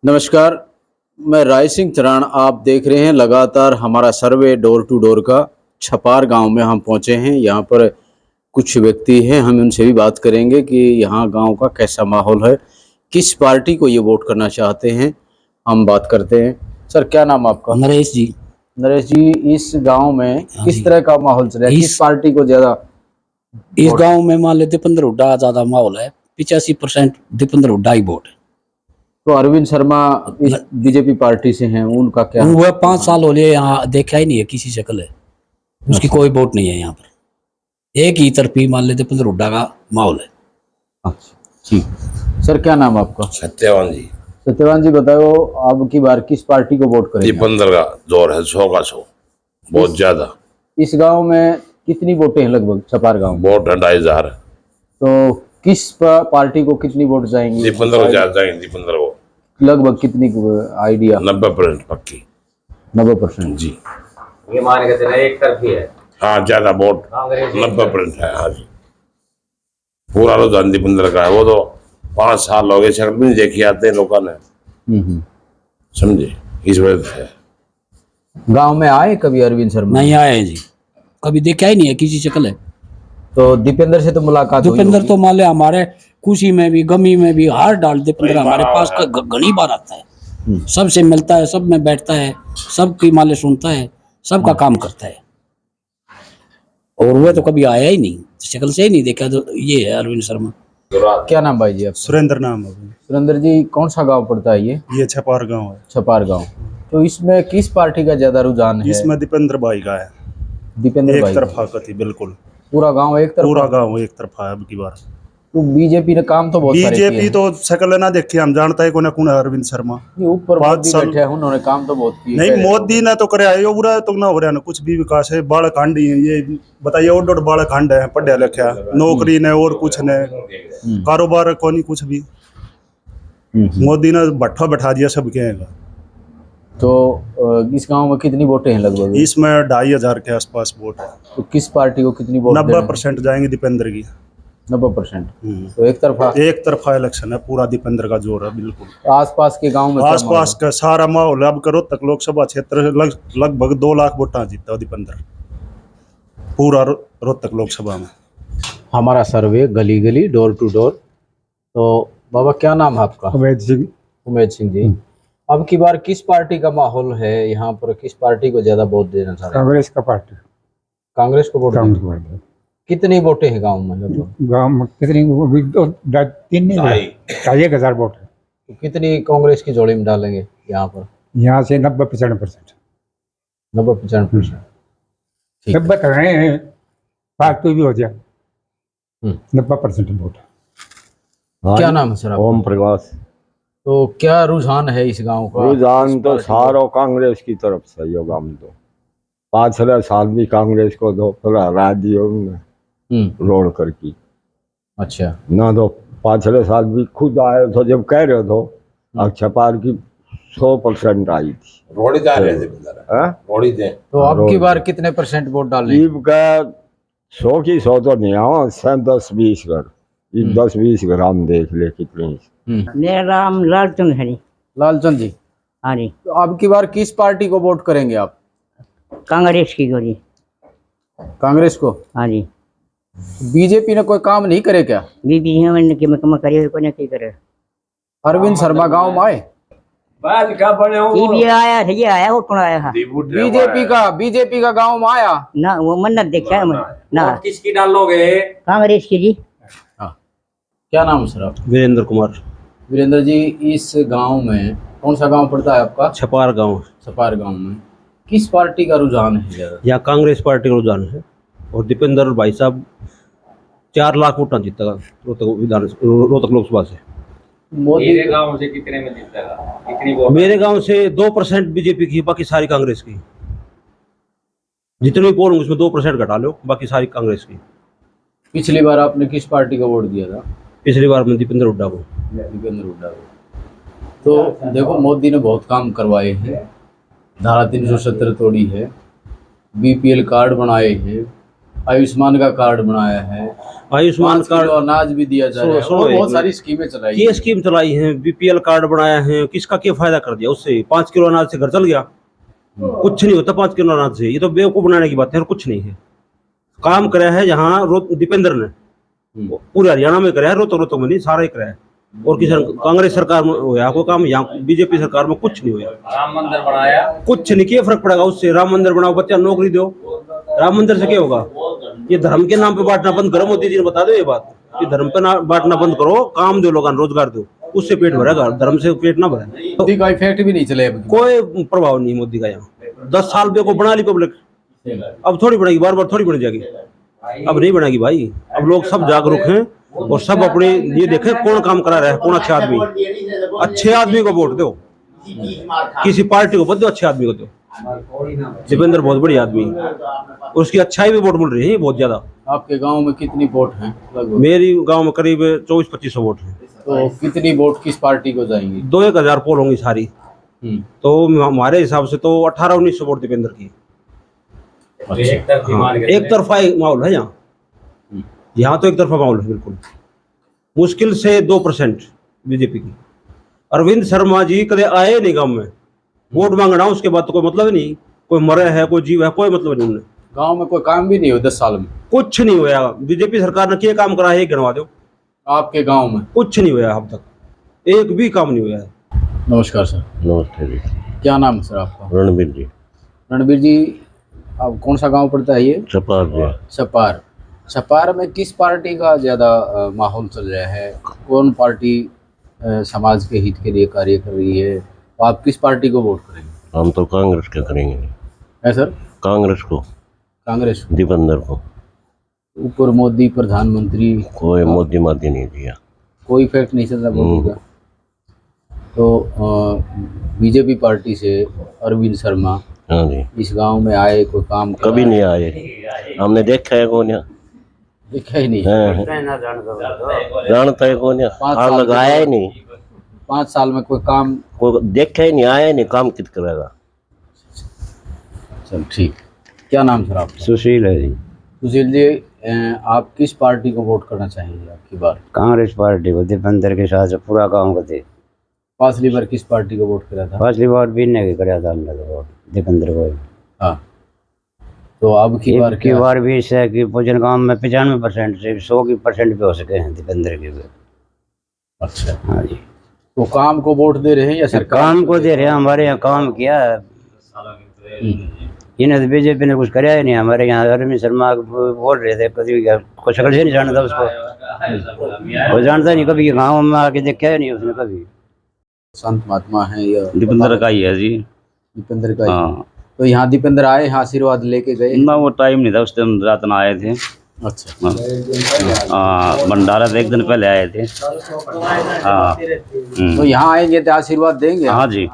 नमस्कार, मैं राय सिंह चराण। आप देख रहे हैं लगातार हमारा सर्वे डोर टू डोर का। छपार गांव में हम पहुंचे हैं। यहाँ पर कुछ व्यक्ति हैं, हम उनसे भी बात करेंगे कि यहाँ गांव का कैसा माहौल है, किस पार्टी को ये वोट करना चाहते हैं। हम बात करते हैं। सर, क्या नाम आपका? नरेश जी। नरेश जी, इस गांव में किस जी। तरह का माहौल चल रहा है? किस पार्टी को ज्यादा? इस गांव में मान लेते दीपेंद्र हुड्डा ज्यादा माहौल है। 85% दीपेंद्र हुड्डा ही वोट है। तो अरविंद शर्मा इस बीजेपी पार्टी से हैं, उनका क्या? वह 5 साल हो गए यहाँ, देखा ही नहीं है किसी शक्ल है उसकी। कोई वोट नहीं है यहाँ पर। एक ही तरफी मान लेते दीपेंद्र हुड्डा का माहौल है। अच्छा, ठीक। सर, क्या नाम आपका? सत्यवान जी। सत्यवान जी, बताओ अब की बार किस पार्टी को वोट करेंगे? दीपेंद्र का जोर है, 100 का 100, बहुत ज्यादा। इस गांव में कितनी वोटें हैं लगभग? छपार गांव में वोट है 2500। तो किस पार्टी को कितनी वोट जाएंगी? दीपेंद्र को ज्यादा जाएंगे। दीपेंद्र को लगभग कितनी आइडिया? 90% पक्की। 90% जी। ये मान के चले एक तरफी है। हाँ, ज्यादा वोट 90% है। हाँ जी, पूरा रुझान दीपेंद्र का है। वो तो 5 साल हो गए, शक्ल भी नहीं देखी आते हैं लोगों ने, समझे, इस वजह से। गांव में आए कभी अरविंद शर्मा? नहीं आए हैं जी, कभी देखा ही नहीं है किसी शक्ल है। तो दीपेंद्र से तो मुलाकात हुई दीपेंद्र होगी? तो मान ले हमारे खुशी में भी गमी में भी हार डाल दीपेंद्र हमारे पास घनी बार आता है। सबसे मिलता है, सब में बैठता है, सबकी माले सुनता है, सबका काम करता है। और वह तो कभी आया ही नहीं, शक्ल से ही नहीं देखा। तो ये है अरविंद शर्मा। क्या नाम भाई जी आप? सुरेंद्र नाम है। सुरेंद्र जी, कौन सा गांव पड़ता है ये? छपार गांव है। छपार गांव। तो इसमें किस पार्टी का ज्यादा रुझान है? इसमें दीपेंद्र भाई का है। दीपेंद्र एक भाई तरफा कथी, बिल्कुल पूरा गांव एक तरफा? पूरा गांव एक तरफा है अब की बार। तो बीजेपी ने काम तो बहुत सारे किए बीजेपी हैं। तो शक्ल ना देखी, हम जानता है कौन है अरविंद शर्मा। ये ऊपर 5 मोदी साल बैठे हैं, उन्होंने काम तो बहुत किए। नहीं, मोदी ने तो करे है, ये बुरा तो ना हो रहा ना कुछ भी विकास है। बालक हांडी ये बताइए, और बालक हांड है, पढ़ा लिखा, नौकरी ने और कुछ ने, कारोबार को नहीं कुछ भी। मोदी ने भट्ठा बैठा दिया सबके हैं। तो इस गांव में कितनी वोटें हैं लगभग? इसमें 2500 के आसपास वोट है। तो किस पार्टी को कितनी वोट? 90% जाएंगे दीपेंद्र की। 90%। तो एक तरफा इलेक्शन है, पूरा दीपेंद्र का जोर है बिल्कुल। आसपास के गांव में आसपास का सारा माहौल अब करो तक लोकसभा क्षेत्र लगभग 2 लाख वोटा जीता दीपेंद्र, पूरा रोहतक लोकसभा में। हमारा सर्वे गली गली डोर टू डोर। तो बाबा, क्या नाम है आपका? उमेद सिंह। उमेद सिंह जी, अब की बार किस पार्टी का माहौल है यहाँ पर? किस पार्टी को ज्यादा वोट देना चाह रहे हैं? कांग्रेस का पार्टी। कांग्रेस को वोट कांग्रेस देना। पार्टी। कितनी वोटें हैं गांव में लगभग? गाँव में कितनी? 2,500 वोट है। तो कितनी कांग्रेस की जोड़ी में डालेंगे यहाँ पर? यहाँ से 90%। 90% ठीक है। 90 कर रहे हैं, फालतू भी हो जाए। 90% वोट। क्या नाम है सर आपका? ओम प्रकाश। तो क्या रुझान है इस गांव का? रुझान तो सारो कांग्रेस की तरफ से योगा में तो 5-6 साल भी कांग्रेस को दो, फिर हरा दियो रोड कर की। अच्छा। ना तो 5-6 साल भी खुद आए तो जब कह रहे हो अब छपार की 100% आई थी। रोड़ी जा रहे हैं दीपेंद्र, रोड़ी दे। तो अब की बार कितने % वोट डालें? ईब का 100 की 100 तो नहीं आओ, 10-20 घर। 10-20 घर हम देख ले कितने। मेरा नाम लालचंद है। लालचंद जी, हाँ जी। तो अब की बार किस पार्टी को वोट करेंगे आप? कांग्रेस की गोली। कांग्रेस को? हाँ जी। बीजेपी ने कोई काम नहीं करे क्या? बीबी के कम करे को नहीं करे। अरविंद शर्मा गांव में आए? बाल का बने हो ये आया था, ये आया वो कौन आया था? बीजेपी का गांव में आया ना, वो मन्नत देखा है ना। किसकी डालोगे? कांग्रेस की जी। हाँ। क्या नाम है सर आप? वीरेंद्र कुमार। वीरेंद्र जी, इस गांव में कौन सा गांव पड़ता है आपका? छपार गांव। छपार गांव में किस पार्टी का रुझान है ज्यादा? यहाँ कांग्रेस पार्टी का रुझान है। और दीपेंद्र भाई साहब 4 लाख वोट जीतेगा रोहतक लोकसभा से। मेरे गांव से कितने में जीतेगा? कितनी वोट? मेरे गांव से 2% बीजेपी की, बाकी सारी कांग्रेस की। जितने भी पोल उसमें 2% घटा लो, बाकी सारी कांग्रेस की। पिछली बार आपने किस पार्टी का वोट दिया था? पिछली बार में दीपेंद्र हुड्डा को। दीपेंद्र हुड्डा को। तो देखो, मोदी ने बहुत काम करवाए हैं। धारा 370 तोड़ी है, BPL कार्ड बनाए हैं, आयुष्मान का कार्ड बनाया है, आयुष्मान 5 किलो कार्ड अनाज भी दिया जा सुनो- रहा है, सुनो और एक बहुत मिनट। सारी स्कीमें चलाई ये हैं। स्कीम चलाई है, बीपीएल कार्ड बनाया है, किसका क्या फायदा कर दिया उससे? 5 किलो अनाज से घर चल गया? कुछ नहीं होता 5 किलो अनाज से, ये तो बेवकूफ बनाने की बात है और कुछ नहीं है। काम कराया है यहाँ दीपेंद्र ने, पूरे हरियाणा में कराया है, रोहतक में नहीं, सारा ही कराया है। और किसी कांग्रेस सरकार में हुआ कोई काम? यहाँ बीजेपी सरकार में कुछ नहीं हुआ। राम मंदिर बनाया, कुछ नहीं, क्या फर्क पड़ेगा उससे? राम मंदिर बनाओ, बच्चा नौकरी दो, राम मंदिर से क्या होगा? ये धर्म के नाम पे बांटना बंद करो, मोदी जी ने बता दो ये बात कि धर्म पे ना बांटना बंद करो, काम दो लोगों, रोजगार दो, उससे पेट भरेगा, धर्म से पेट ना भरे। मोदी का इफेक्ट भी नहीं चले अब। कोई प्रभाव नहीं मोदी का यहाँ। 10 साल पे को बना ली पब्लिक, अब थोड़ी बढ़ेगी, बार बार थोड़ी बढ़ जाएगी, अब नहीं बढ़ेगी भाई। अब लोग सब जागरूक हैं और सब अपने ये देखें कौन काम करा रहा है, कौन अच्छा आदमी। अच्छे आदमी को वोट दो, किसी पार्टी को मत दो, अच्छे आदमी को दो। दीपेंद्र बहुत बड़ी आदमी है, उसकी अच्छाई भी वोट मिल रही है बहुत ज्यादा। आपके गांव में कितनी वोट हैं लगभग? मेरी गांव में करीब 24-25 वोट हैं। तो कितनी वोट किस पार्टी को जाएंगी? 2-1 हजार पोल होंगी सारी, तो हमारे हिसाब से तो 18-19 वोट दीपेंद्र की। एक तरफी मान के एक तरफा माहौल है यहाँ तो एक तरफा माहौल है बिल्कुल। मुश्किल से 2% बीजेपी की। अरविंद शर्मा जी कदे आए नहीं गांव में, वोट मांगना उसके बाद तो कोई मतलब ही नहीं। कोई मरे है, कोई जीव है, कोई मतलब नहीं उन्हें। गांव में कोई काम भी नहीं हुआ 10 साल में? कुछ नहीं हुआ। बीजेपी सरकार ने क्या काम करा है गिनवा दो आपके गांव में? कुछ नहीं हुआ अब तक, एक भी काम नहीं हुआ है। नमस्कार सर। नमस्ते जी। क्या नाम है सर आपका? रणबीर जी। रणबीर जी, अब कौन सा गांव पड़ता है ये? चपार जी। छपार। छपार में किस पार्टी का ज़्यादा माहौल चल रहा है? कौन पार्टी समाज के हित के लिए कार्य कर रही है? तो आप किस पार्टी को वोट करेंगे? हम तो कांग्रेस के करेंगे। है सर? कांग्रेस को, कांग्रेस को? दीपेंद्र को। ऊपर मोदी प्रधानमंत्री, कोई मोदी मादी नहीं दिया, कोई इफेक्ट नहीं चल रहा मोदी का। तो बीजेपी पार्टी से अरविंद शर्मा हाँ जी। इस गांव में आए, कोई काम करा? कभी नहीं आए, हमने देखा है कौन यहाँ? देखा ही नहीं। जानता है कौन यहाँ? 5 हाथ साल लगाया ही नहीं, 5 साल में कोई काम? कोई देखा ही नहीं, आया ही नहीं, काम कित करेगा? चल ठीक। क्या नाम सर आपका? सुशील है जी। सुशील जी, आप किस पार्टी को वोट करना चाहेंगे आपकी बार? कांग्रेस पार्टी को, दीपेंद्र के साथ पूरा काम करते। पिछली बार किस पार्टी को वोट करा था? पिछली बार भी नहीं कराया था हमने तो वोट दीपेंद्र को। हाँ, तो अब की बार की बार भी इससे कि भोजन गांव में 95% से 100% पे हो सके हैं दीपेंद्र के भी। अच्छा, हाँ जी। तो काम को वोट दे रहे हैं या सरकार काम को दे रहे हैं? हमारे यहाँ काम किया है इन्हें, तो बीजेपी ने कुछ कराया ही नहीं। हमारे यहाँ अरविंद शर्मा बोल रहे थे, कभी कुछ शक्ल से नहीं जानता उसको, वो जानता नहीं, कभी गाँव में आके देखा ही नहीं उसने कभी। संत महात्मा है या दीपेंद्र का ही है जी। दीपेंद्र का ही? हाँ, तो यहाँ दीपेंद्र आए, यहाँ आशीर्वाद लेके गए? ना वो टाइम नहीं था उस टाइम, रात में आए थे। अच्छा। भंडारा से एक दिन पहले आए थे। हाँ। तो यहाँ आएंगे तो आशीर्वाद देंगे? हाँ जी।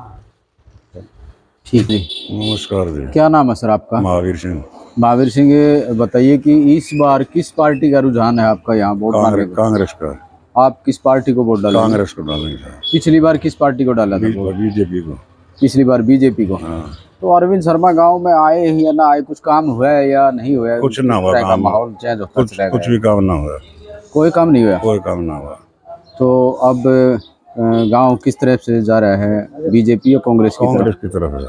ठीक है। नमस्कार जी। क्या नाम है सर आपका? महावीर सिंह। महावीर सिंह, बताइए कि इस बार किस पार्टी का रुझान है आपका यहाँ वोट मांगने का? कांग्रेस का। आप किस पार्टी को वोट डालेंगे? कांग्रेस को डालेंगे सर। पिछली बार किस पार्टी को डाला था वोट? बीजेपी को। पिछली बार बीजेपी को। हाँ। तो अरविंद शर्मा गांव में आए ही या ना आए, कुछ काम हुआ है या नहीं हुआ है? कुछ ना हुआ काम, माहौल चेंज होता चला गया। कुछ भी काम ना हुआ। कोई काम नहीं हुआ? कोई काम ना हुआ। तो अब गांव किस तरफ से जा रहा है? बीजेपी या कांग्रेस की तरफ? कांग्रेस की तरफ है।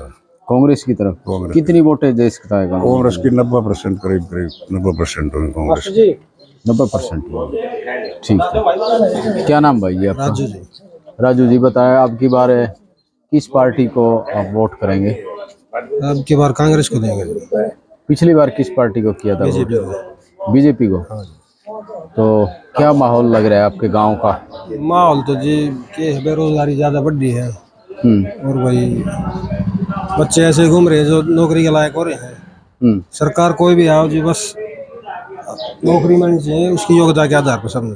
कांग्रेस की तरफ। कितनी वोटें दे सकता है कांग्रेस की? 90% करीब 90% होंगे कांग्रेस। 90%। ठीक है। क्या नाम भाई आपका? राजू जी। राजू जी, बताएं अब की बार किस पार्टी को आप वोट करेंगे? अब की बार कांग्रेस को देंगे। पिछली बार किस पार्टी को किया था? बीजेपी को। तो क्या माहौल लग रहा है आपके गांव का? माहौल तो जी के बेरोजगारी ज्यादा बढ़ रही है और भाई बच्चे ऐसे घूम रहे हैं जो नौकरी के लायक हो रहे हैं। सरकार कोई भी आओ जी, बस नौकरी मिलनी चाहिए उसकी योग्यता के आधार पर सबने,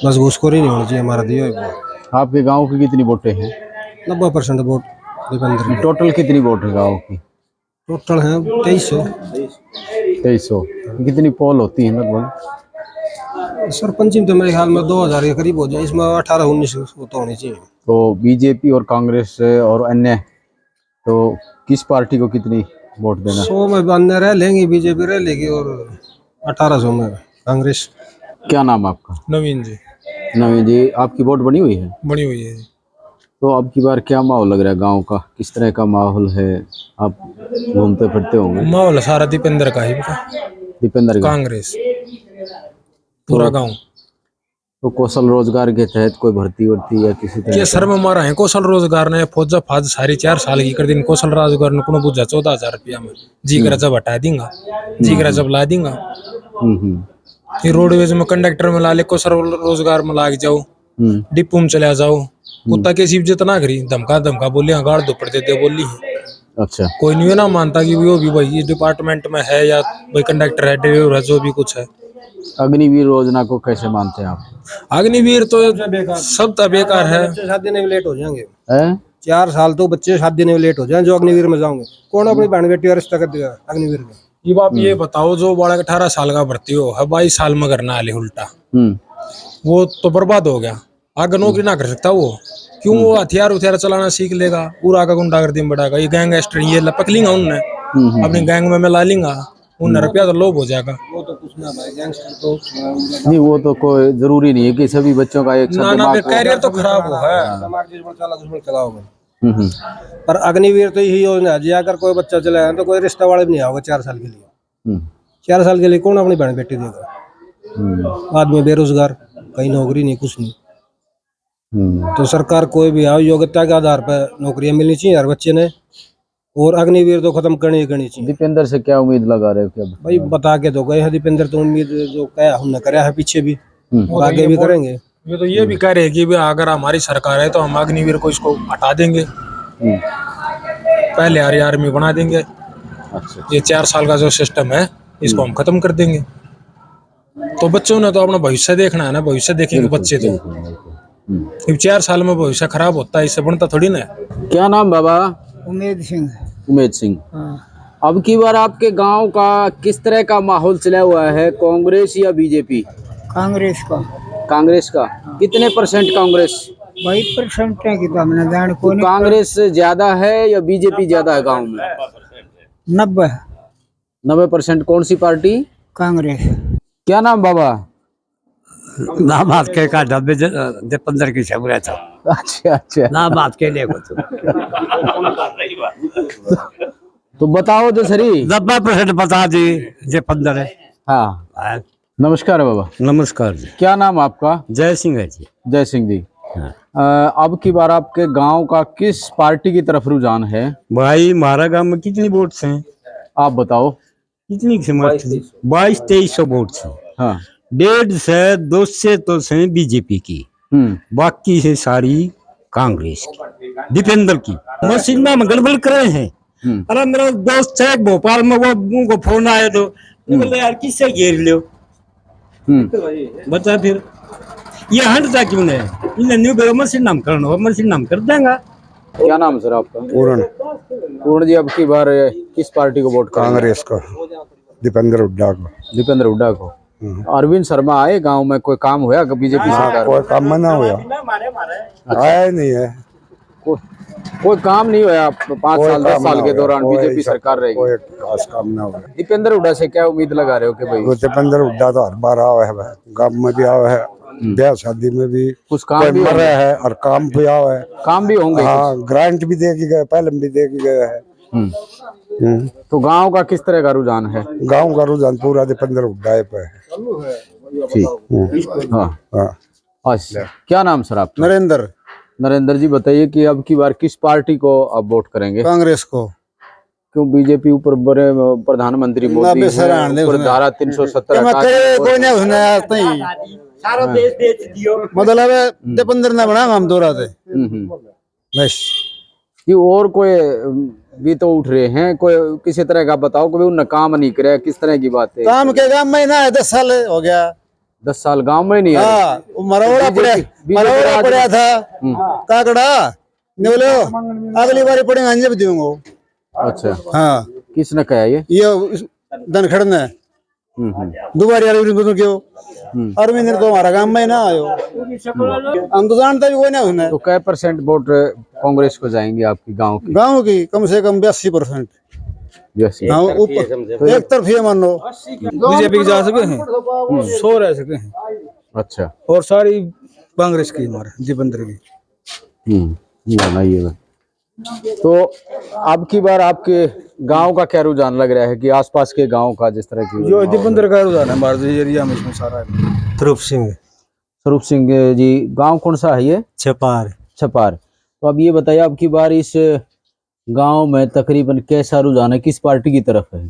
बस घूसखोरी नहीं होनी चाहिए। हमारा दिया। आपके गांव की कितनी वोटें हैं? 90% वोट दीपेंद्र। टोटल कितनी वोट है गाँव की? टोटल है 2300। 2300। कितनी पोल होती है लगभग? सरपंच तो मेरे ख्याल में 2000 के करीब हो जाए, इसमें 18-19 तो होनी चाहिए। तो बीजेपी और कांग्रेस और अन्य, तो किस पार्टी को कितनी वोट देना? 100 में बनने रह लेंगी, बीजेपी रह लेगी, और 1800 में कांग्रेस। क्या नाम आपका? नवीन जी। नवीन जी, आपकी वोट बनी हुई है? बनी हुई है। तो अब की बार क्या माहौल लग रहा है गांव का? किस तरह का माहौल है? आप घूमते फिरते होंगे। माहौल सारा दीपेंद्र का ही, दीपेंद्र का? कांग्रेस पूरा गांव। तो कौशल रोजगार के तहत कोई भर्ती वर्ती या किसी तरह ये सर में मारा है कौशल रोजगार ने, फौजा फाज सारी 4 साल की कर दी कौशल रोजगार ने, कोनो बुझा 14,000 रुपया में जी करा जब हटा देंगा, जी करा जब ला देंगा। ये रोडवेज में कंडक्टर में ला ले, कौशल रोजगार में लाग जाओ, डिपो में चला जाओ, कुत्ता के सीप जितना करी धमका धमका बोली, गाड़ दो पड़ देते बोली। अच्छा, कोई नहीं ना मानता कि वो भी भाई इस डिपार्टमेंट में है या भाई कंडक्टर है, ड्राइवर है, जो भी कुछ है। अग्निवीर योजना को कैसे मानते हैं आप? अग्निवीर तो सब तो बेकार है। शादी में लेट हो जाएंगे, हैं? 4 साल तो बच्चे शादी में लेट हो जाए जो अग्निवीर में जाओगे। कौन अपनी बहन बेटी का रिश्ता कर देगा अग्निवीर में? ये बाप ये बताओ, जो बालक 18 साल का भर्ती हो है, 22 साल में करना आले उल्टा, वो तो बर्बाद हो गया, आगे नौकरी ना कर सकता वो। क्यों? वो हथियार उथियार चलाना सीख लेगा, पूरा का गुंडागर्दी में बढ़ाएगा, ये गैंगस्टर ये लपक लेंगा उनने, अपनी गैंग में मिला लेंगा, उन रुपया तो लोभ हो जाएगा। वो तो कुछ ना भाई, गैंगस्टर तो नहीं, वो तो कोई जरूरी नहीं है कि सभी बच्चों का एक ना कैरियर तो खराब हो है। पर अग्निवीर तो यही योजना है, अगर कोई बच्चा चला है तो कोई रिश्ता वाले भी नहीं आओगे 4 साल के लिए। 4 साल के लिए कौन अपनी बहन बेटी देगा? आदमी बेरोजगार, कहीं नौकरी नहीं, कुछ नहीं। तो सरकार कोई भी आओ, योग्यता के आधार पर नौकरियां मिलनी चाहिए हर बच्चे ने, और अग्निवीर तो खत्म करनी चाहिए। दीपेंद्र से क्या उम्मीद लगा रहे हो? क्या भाई बता के तो गए हैं दीपेंद्र, तो उम्मीद जो क्या हमने करा है पीछे भी, और आगे भी करेंगे। ये तो ये भी कह रहे हैं कि अगर हमारी सरकार है तो हम अग्निवीर को इसको हटा देंगे, पहले आर्मी बना देंगे। अच्छा, ये 4 साल का जो सिस्टम है इसको हम खत्म कर देंगे। तो बच्चों ने तो अपना भविष्य देखना है ना, भविष्य देखेंगे बच्चे तो। 4 साल में भविष्य खराब होता है, इससे बनता थोड़ी ना। क्या नाम बाबा? उमेद सिंह। उमेद सिंह, अब की बार आपके गांव का किस तरह का माहौल चला हुआ है? कांग्रेस या बीजेपी? कांग्रेस का। कांग्रेस का? कितने परसेंट कांग्रेस? 22% है कि तो हमने जान को नहीं। कांग्रेस ज्यादा है या बीजेपी ज्यादा है गांव में? 90%। कौन सी पार्टी? कांग्रेस। क्या नाम बाबा? नाम आपके का दीपेंद्र की छबरा था। अच्छा अच्छा, नाम आपके लिए तो बताओ तो सही। 90% बता दी दीपेंद्र है। हाँ, नमस्कार बाबा। नमस्कार जी। क्या नाम आपका? जय सिंह है जी। जय सिंह जी। अब की बार आपके गांव का किस पार्टी की तरफ रुझान है? भाई हमारा गांव में कितनी वोट हैं आप बताओ। कितनी 2200-2300 वोट हैं। हाँ, 150 से 200 तो है बीजेपी की, बाकी से सारी कांग्रेस की, दीपेंद्र की। मशीन में गड़बड़ करे हैं। अरे मेरा दोस्त है भोपाल में, वो उनको फोन आया तो बोले यार किससे घेर लो, बता फिर ये हटता क्यों नहीं? इन्हें न्यू बेरो मशीन नाम करना, मशीन नाम कर देंगे। क्या नाम सर आपका? पूर्ण। पूर्ण जी, अब की बार किस पार्टी को वोट करेंगे? कांग्रेस को, दीपेंद्र हुड्डा को। दीपेंद्र हुड्डा को। अरविंद शर्मा आए गांव में, कोई काम होया बीजेपी सरकार? कोई काम ना हुआ, आया ही नहीं है। कोई काम नहीं हुआ 5 साल 10 साल के दौरान बीजेपी सरकार रहेगी? कोई खास काम ना हुआ। दीपेंद्र हुड्डा से क्या उम्मीद लगा रहे हो कि भाई? दीपेंद्र हुड्डा तो हर बार आवा है, गाँव में भी आवा है, ब्याह शादी में भी कुछ काम भी मर रहा है, और काम भी आवा है। काम भी होंगे? हाँ, ग्रांट भी दे के गए, पहले भी दे के गए है। तो गांव का किस तरह का रुझान है? गांव का रुझान पूरा दीपेंद्र हुड्डा पे है। ठीक। हाँ, अच्छा, क्या नाम सर आपका? नरेंद्र। नरेंद्र जी, बताइए कि अब की बार किस पार्टी को आप वोट करेंगे? कांग्रेस को। क्यों? बीजेपी ऊपर बड़े प्रधानमंत्री मोदी हैं, ऊपर धारा 370 कोई नहीं उसने सारा देश बेच दियो, मतलब दीपेंद्र ने बना हम दोरा थे बस। कि और कोई भी तो उठ रहे हैं, कोई किसी तरह का बताओ कि उन्हें काम नहीं करे, किस तरह की बात है? काम के काम महीना है, 10 साल हो गया। 10 साल गांव में नहीं है? मरौड़ा पड़ा था काकड़ा ने बोले अगली बार पड़ेंगे अंजब दूंगा। अच्छा, हाँ, किसने कहा ये धनखड़ ने दोबारा क्यों? अरविंद तो हमारा गांव में ना आयो, हम तो जानता भी कोई ना उसने। तो क्या % वोट कांग्रेस को जाएंगे आपकी गांव की? गांव की कम से कम 82%। जैसे हाँ ऊपर एक तरफ ही मान लो बीजेपी के जा सके हैं, 100 रह सके हैं, अच्छा और सारी कांग्रेस की हमारे दीपेंद्र की। ना ये बात। तो अब की बार आपके गांव का क्या रुझान लग रहा है कि आसपास के गांव का जिस तरह की जो दीपेंद्र का रुझान है हमारे एरिया में, इसमें सारा है। स्वरूप सिंह जी, गांव कौन सा है ये? छपार। छपार। तो अब ये बताइए अब की बार इस गांव में तकरीबन कैसा रुझान है, किस पार्टी की तरफ है?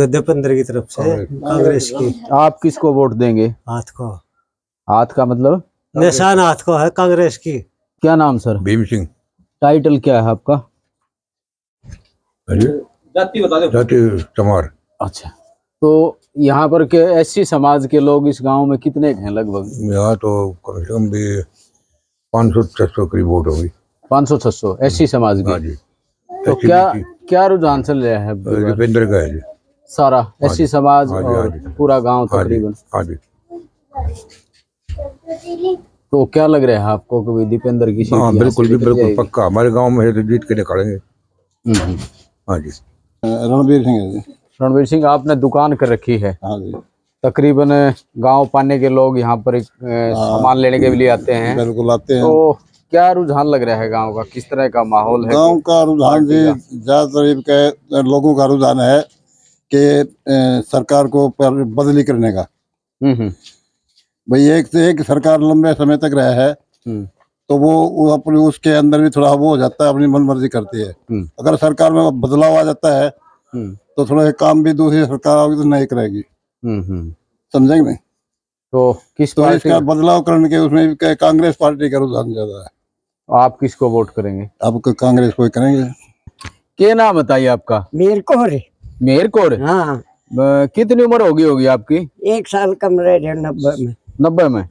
दीपेंद्र की तरफ से कांग्रेस की। आप किसको वोट देंगे? हाथ को हाथ का मतलब? निशान हाथ को है कांग्रेस की। क्या नाम सर? भीम सिंह। टाइटल क्या है आपका? जाति बता दो। जाति चमार। अच्छा, तो यहाँ पर के एससी समाज के लोग इस गांव में कितने हैं लगभग? यहाँ तो कम से कम भी 500-600 करीब वोट होगी। 500-600 एससी समाज हाँ के। जी। तो क्या रुझान चल रहा है? दीपेंद्र का है जी। सारा एससी समाज हाँ जी, और हाँ जी। पूरा गांव हाँ जी, तकरीबन। हाँ जी। तो क्या लग रहा है आपको कि दीपेंद्र की सीट हाँ यहाँ बिल्कुल से जी, निकल बिल्कुल जाएगी? पक्का हमारे गांव में है तो जीत के निकालेंगे। हाँ जी। रणवीर सिंह है जी। रणवीर सिंह, आपने दुकान कर रखी है। हाँ जी। तकरीबन गांव पाने के लोग यहाँ पर सामान लेने के लिए आते हैं। बिल्कुल आते हैं। तो क्या रुझान लग रहा है गांव का, किस तरह का माहौल है? गांव का रुझान जी ज्यादातर के लोगों का रुझान है कि सरकार को बदली करने का। भाई एक से एक सरकार लंबे समय तक रहा है तो वो अपने उसके अंदर भी थोड़ा वो हो जाता है, अपनी मनमर्जी करती है। अगर सरकार में बदलाव आ जाता है तो थोड़ा काम भी दूसरी सरकार होगी तो नहीं करेगी। समझेंगे नहीं? तो किस तो पार्टी? इसका बदलाव करने के उसमें भी कांग्रेस पार्टी का रुझान ज्यादा है। आप किसको वोट करेंगे? अब कांग्रेस को ही करेंगे। क्या नाम बताइए आपका? मेर कोहरे। मेर कौर। हाँ, कितनी उम्र होगी आपकी? 1 साल कम रह गया 90 में। 90 में।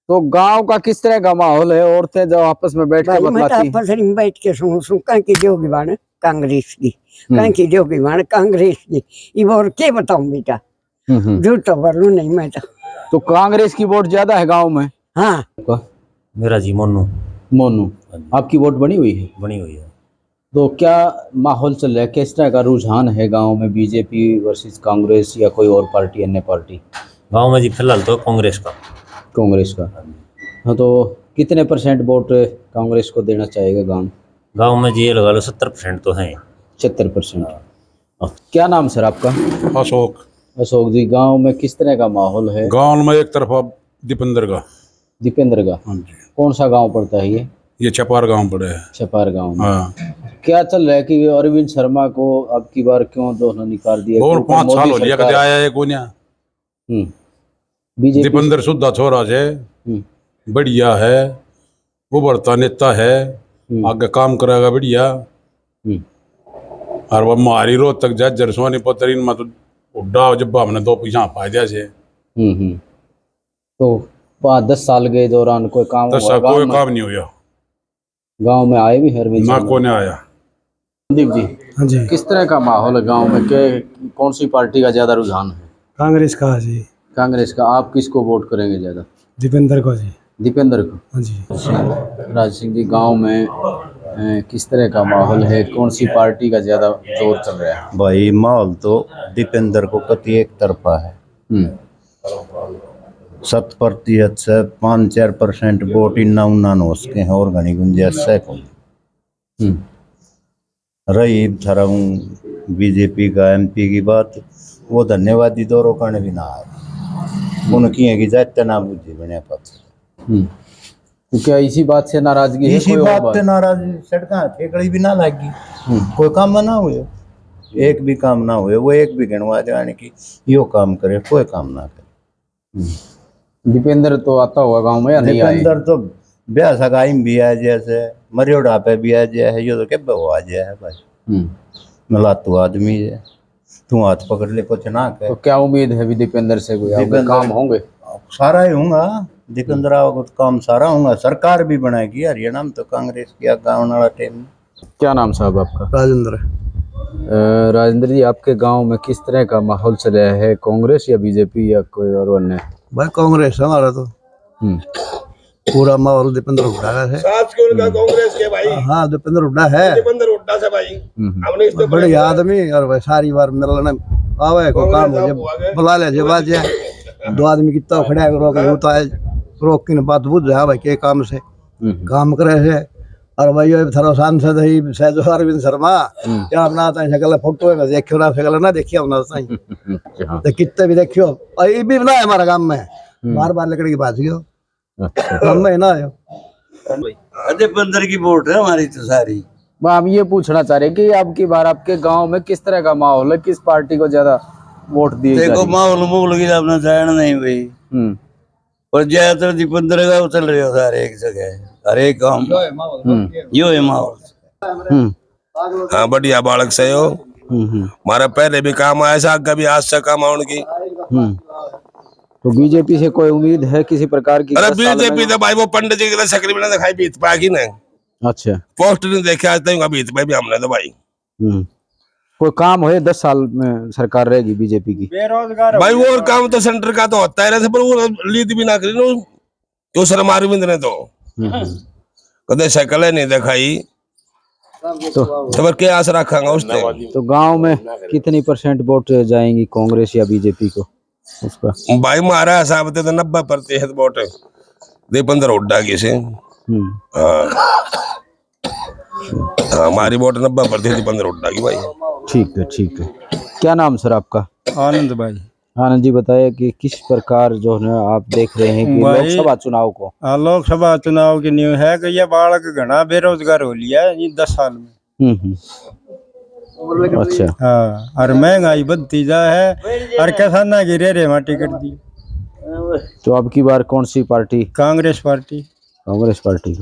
तो गांव का किस तरह का माहौल है? औरतें जब आपस में बैठ के बतलाती आपस में बैठ के सुन कहीं की जोगी बाण कांग्रेस की, कहीं की जोगी बाण कांग्रेस की। ये और क्या बताऊं बेटा, झूठ तो बोलूं नहीं मैं तो कांग्रेस की वोट ज्यादा है गांव में? हाँ। मेरा जी मोनू। मोनू, आपकी वोट बनी हुई है? बनी हुई है। तो क्या माहौल चल रहा है, किस तरह का रुझान है गांव में? बीजेपी वर्सेस कांग्रेस या कोई और पार्टी, अन्य पार्टी? गांव में जी फिलहाल तो कांग्रेस का। कांग्रेस का। हाँ, तो कितने % वोट कांग्रेस को देना चाहेगा गांव में जी? ये लगा लो 70% तो हैं। 70%। क्या नाम सर आपका? अशोक। अशोक जी, गांव में किस तरह का माहौल है? गांव में एक तरफा दीपेंद्र का। दीपेंद्र का? हाँ जी। कौन सा गांव पड़ता है ये छपार गांव पड़े है। छपार गांव में। हाँ। क्या चल रहा है कि अरविंद शर्मा को अब की बार क्यों दोनों निकाल दिया? और 5 साल हो लिया कदे आया है कोई ना। बीजेपी दीपेंद्र शुद्धा छोरा है, बढ़िया है, उभरता नेता है, आगे काम करेगा बढ़िया। और वो मारी रोज तक जा जरसोनी पतरीन मत उड्डा जब हमने 2 पैसा फायदे से। तो 5-10 साल के दौरान कोई काम हुआ? कोई काम नहीं हुआ गांव में। आए भी अरविंद ना, शर्मा? कोई नहीं आया। संदीप जी, हाँ जी। किस तरह का माहौल है गांव में? के कौन सी पार्टी का ज्यादा रुझान है? कांग्रेस का है जी। कांग्रेस का। आप किसको वोट करेंगे ज्यादा? दीपेंद्र को जी। दीपेंद्र को? हाँ जी। राज सिंह जी, गांव में किस तरह का माहौल है? कौन सी पार्टी का ज्यादा जोर चल रहा है? भाई माहौल तो दीपेंद्र को कति एक तरफा है। 7% से 5-4% वोट इन्ना उन्ना हो सके हैं और घनी गुंजाइश है को रही। थारा बीजेपी का MP की बात, वो धन्यवादी दौरों करने भी ना आए, उनकी है कि जाते ना बुझे बने पत्र। तो क्या इसी बात से नाराजगी है? इसी बात से नाराजगी, सड़क ठेकड़ी भी ना लगी, कोई काम ना हुए, एक भी काम ना हुए। वो एक भी गिनवा जाने की यो काम करे, कोई काम ना करे। दीपेंद्र तो आता होगा गांव में या नहीं आए? दीपेंद्र तो ब्याह सगाई में भी आ जैसे, मरियोड़ा पे भी आ जाए है, ये तो क्या आ जाए है भाई। मला तू आदमी है, तू हाथ पकड़ ले कुछ ना कर। तो क्या उम्मीद है भी दीपेंद्र से कोई काम होंगे? सारा ही होगा दीपेंद्र को काम सारा होगा। सरकार भी बनाएगी हरियाणा में तो कांग्रेस की गाँव वाला टाइम। क्या नाम साहब आपका? राजेंद्र। राजेंद्र जी, आपके गांव में किस तरह का माहौल चल रहा है? कांग्रेस या बीजेपी या कोई और अन्य? भाई कांग्रेस हमारा तो पूरा माहौल दीपेंद्र हुड्डा का है। कांग्रेस के भाई। हाँ, दीपेंद्र हुड्डा है। दीपेंद्र हुड्डा से भाई हमने इस पे बड़े आदमी और भाई सारी बार मिलने आवे को काम हो जब बुला ले जब आज दो आदमी कितना खड़ा है रोक होता है रोक की बात बुझ जा भाई के काम से काम करे है और भाई ये थारो सांसद है सहज अरविंद शर्मा क्या अपना ता शकल फोटो है देखियो ना शकल ना देखियो ना सही तो कितने भी देखियो और ये भी ना हमारा काम में बार बार लकड़ी की बात गयो काम में ना आयो अजय बंदर की वोट है हमारी तो सारी। हम ये पूछना चाह रहे हैं कि अब की बार आपके गांव में किस तरह का माहौल है, किस पार्टी को ज्यादा वोट दिए जा देखो रही है? माहौल मोहल की अपना जान नहीं भाई और ज्यादातर दीपेंद्र का उछल रहे हो सारे एक जगह हर एक गाँव यो है माहौल। हाँ बढ़िया बालक से हो हमारा पहले भी काम आया था आगे भी आज से काम आने की। तो बीजेपी से कोई उम्मीद है किसी प्रकार की? अरे 10 साल में? बीजेपी तो भाई वो पंडित जी की शक्ल भी ना दिखाई बीत पाएगी ना। अच्छा। पोस्ट नहीं देखे आज तक बीत पाई भी हमने तो भाई। कोई काम हो 10 साल में सरकार रहेगी बीजेपी की? बेरोजगार भाई वो काम तो सेंटर का तो होता है ना, पर वो लीड भी ना करी ना क्यों शर्मा अरविंद ने तो कदे शक्ल नहीं दिखाई तो फिर क्या आस रखांगा उससे। तो गांव में कितनी % वोट जाएंगी कांग्रेस या बीजेपी को उस पर? भाई हमारा हिसाब से तो 90% वोट दीपेंद्र हुड्डा की से। हमारी वोट 90% दीपेंद्र हुड्डा की भाई। ठीक है ठीक है। क्या नाम सर आपका? आनंद भाई। आनंद जी बताइए कि किस प्रकार जो है आप देख रहे हैं कि लोकसभा चुनाव को? लोकसभा चुनाव की न्यूज है कि ये बालक घना बेरोजगार हो लिया है ये 10 साल में। अच्छा। हाँ और महंगाई बढ़ती जा है और किसाना की रे माटी कट दी। तो अब की बार कौन सी party? Congress party. Congress party.